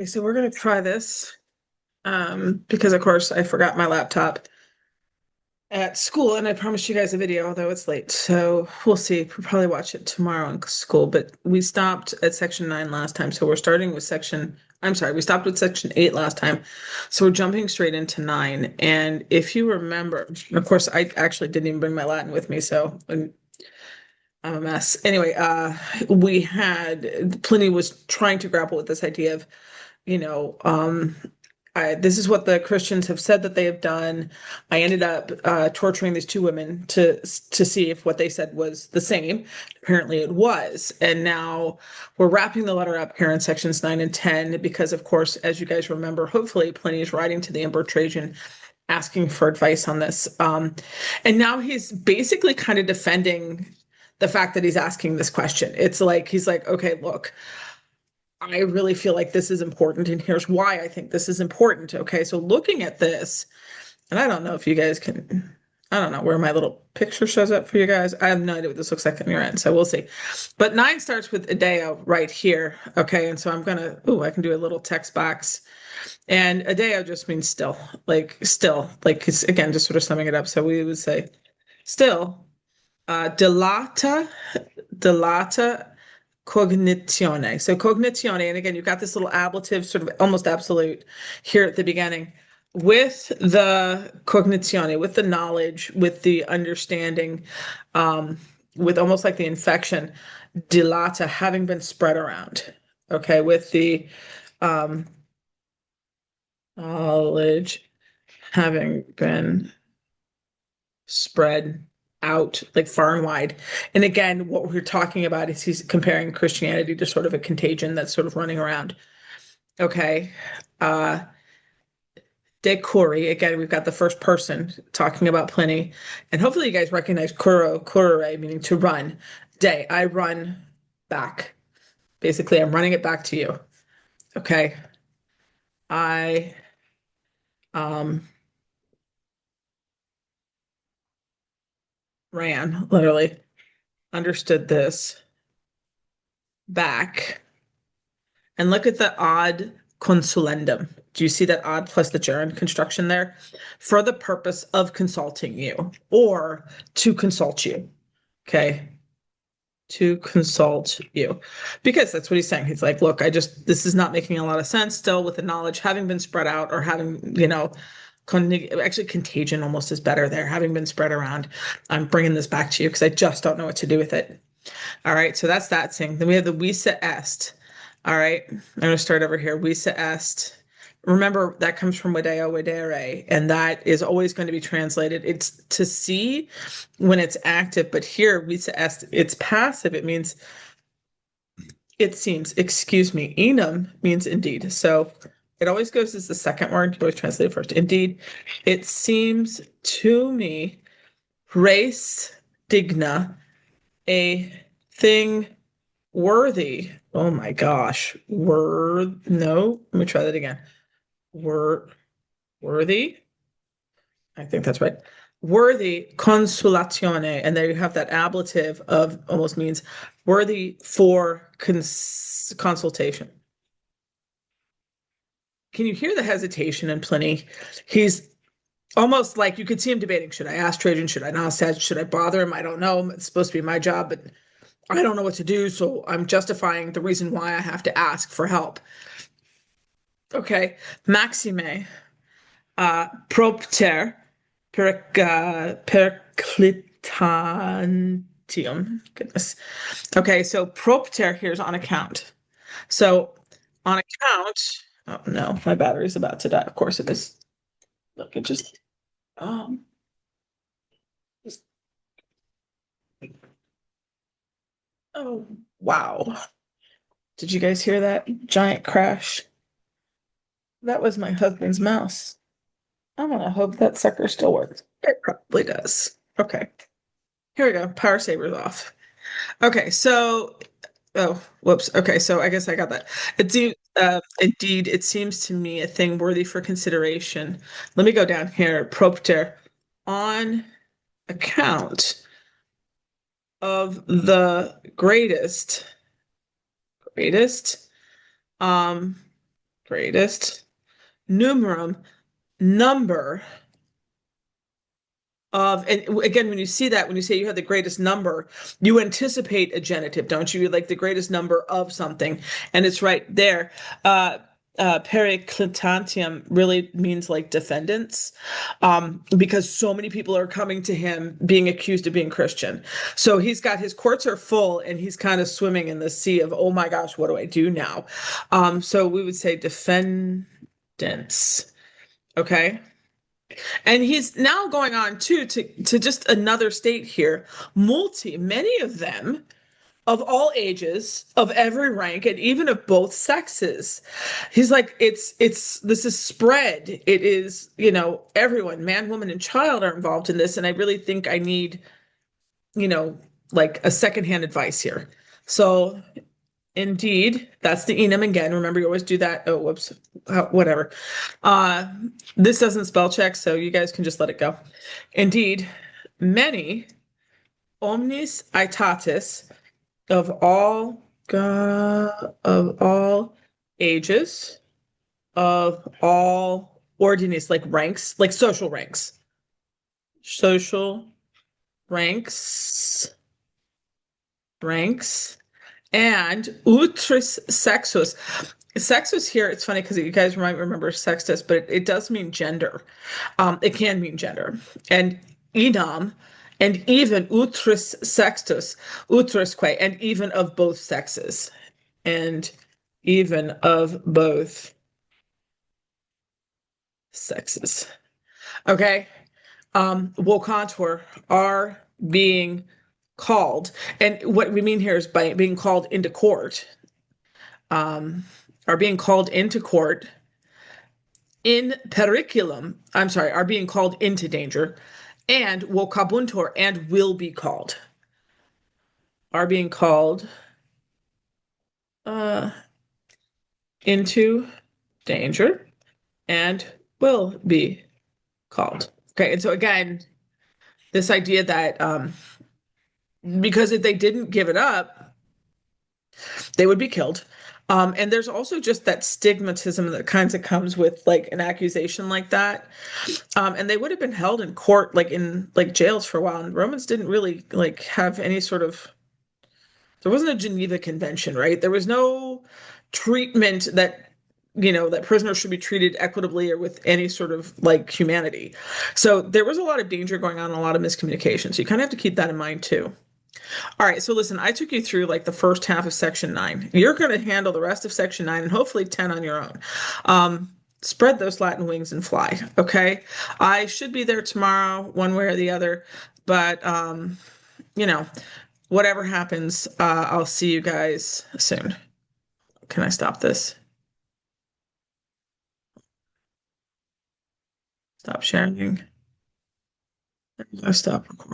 Okay, so we're gonna try this because of course I forgot my laptop at school and I promised you guys a video, although it's late. So we'll see. We'll probably watch it tomorrow in school. But we stopped at section 9 last time. So we're starting with I'm sorry, we stopped with section 8 last time. So we're jumping straight into 9. And if you remember, of course, I actually didn't even bring my Latin with me, so I'm a mess. Anyway, we had Pliny was trying to grapple with this idea of, you know, this is what the Christians have said that they have done. I ended up torturing these two women to see if what they said was the same. Apparently, it was, and now we're wrapping the letter up here in sections 9 and 10 because, of course, as you guys remember, hopefully Pliny is writing to the Emperor Trajan asking for advice on this. And now he's basically kind of defending the fact that he's asking this question. It's like he's like, okay, look, I really feel like this is important, and here's why I think this is important. Okay, so looking at this, and I don't know if you guys can, I don't know where my little picture shows up for you guys. I have no idea what this looks like on your end, so we'll see. But 9 starts with Adeo right here. Okay, and so I'm gonna, I can do a little text box. And Adeo just means still, like it's again just sort of summing it up. So we would say still, delata cognizione. So cognizione, and again, you've got this little ablative, sort of almost absolute here at the beginning. With the cognizione, with the knowledge, with the understanding, with almost like the infection, dilata having been spread around. Okay, with the um, knowledge having been spread out like far and wide. And again, what we're talking about is he's comparing Christianity to sort of a contagion that's sort of running around. Okay. Uh Decori, again, we've got the first person talking about Pliny. And hopefully you guys recognize curere, meaning to run. Day, I run back. Basically, I'm running it back to you. Okay. I um ran, literally, understood this back. And look at the odd consulendum. Do you see that odd plus the gerund construction there? For the purpose of consulting you or to consult you. Okay. To consult you. Because that's what he's saying. He's like, look, this is not making a lot of sense still with the knowledge having been spread out or having, actually contagion almost is better there, having been spread around. I'm bringing this back to you because I just don't know what to do with it. All right, so that's that thing. Then we have the visa est. All right, I'm going to start over here. Visa est. Remember, that comes from video videre, and that is always going to be translated. It's to see when it's active, but here, visa est, it's passive. It means, it seems, excuse me, enum means indeed. So it always goes as the second word. You always translate it first. Indeed, it seems to me, res digna, a thing worthy. Oh my gosh. No, let me try that again. Worthy. I think that's right. Worthy consulatione. And there you have that ablative of almost means worthy for consultation. Can you hear the hesitation in Pliny? He's almost like you could see him debating, should I ask Trajan? Should I not ask? Should I bother him? I don't know. It's supposed to be my job, but I don't know what to do, so I'm justifying the reason why I have to ask for help. Okay, Maxime, propter perclitantium. Goodness. Okay, so propter here's on account. So on account, oh no, my battery's about to die. Of course it is. Look, it um, just, oh, wow. Did you guys hear that giant crash? That was my husband's mouse. I'm gonna hope that sucker still works. It probably does. Okay. Here we go. Power saver's off. Okay, so oh, whoops. Okay, so I guess I got that. Indeed, it seems to me a thing worthy for consideration. Let me go down here. Propter on account of the greatest um greatest numerum, number of, and again, when you see that, when you say you have the greatest number, you anticipate a genitive, don't you? Like the greatest number of something, and it's right there. Periclitantium really means like defendants, because so many people are coming to him being accused of being Christian. So he's got his courts are full, and he's kind of swimming in the sea of, oh my gosh, what do I do now? So we would say defendants. Okay. And he's now going on too to just another state here, many of them of all ages, of every rank, and even of both sexes. He's like, this is spread. It is, everyone, man, woman, and child are involved in this. And I really think I need, you know, like a secondhand advice here. So indeed, that's the enum again. Remember, you always do that. Oh, whoops. Whatever. Uh, this doesn't spell check, so you guys can just let it go. Indeed, many omnis aetatis of all ages, of all ordines, like ranks, like social ranks, ranks, and utris sexus. Sexus here, it's funny because you guys might remember sextus, but it does mean gender. It can mean gender. And enam, and even utris sextus, utrisque, and even of both sexes. And even of both sexes. Okay. Wocantor are being called. And what we mean here is by being called into court, are being called into court in periculum. I'm sorry, are being called into danger, and vocabuntur, and will be called. Are being called into danger and will be called. Okay, and so again, this idea that because if they didn't give it up, they would be killed. And there's also just that stigmatism that kind of comes with like an accusation like that. And they would have been held in court, like in like jails for a while. And Romans didn't really like have any sort of, there wasn't a Geneva Convention, right? There was no treatment that, that prisoners should be treated equitably or with any sort of like humanity. So there was a lot of danger going on, a lot of miscommunication. So you kind of have to keep that in mind too. All right, so listen, I took you through like the first half of section 9. You're going to handle the rest of section 9 and hopefully 10 on your own. Spread those Latin wings and fly, okay? I should be there tomorrow, one way or the other, but you know, whatever happens, I'll see you guys soon. Can I stop this? Stop sharing. Stop recording.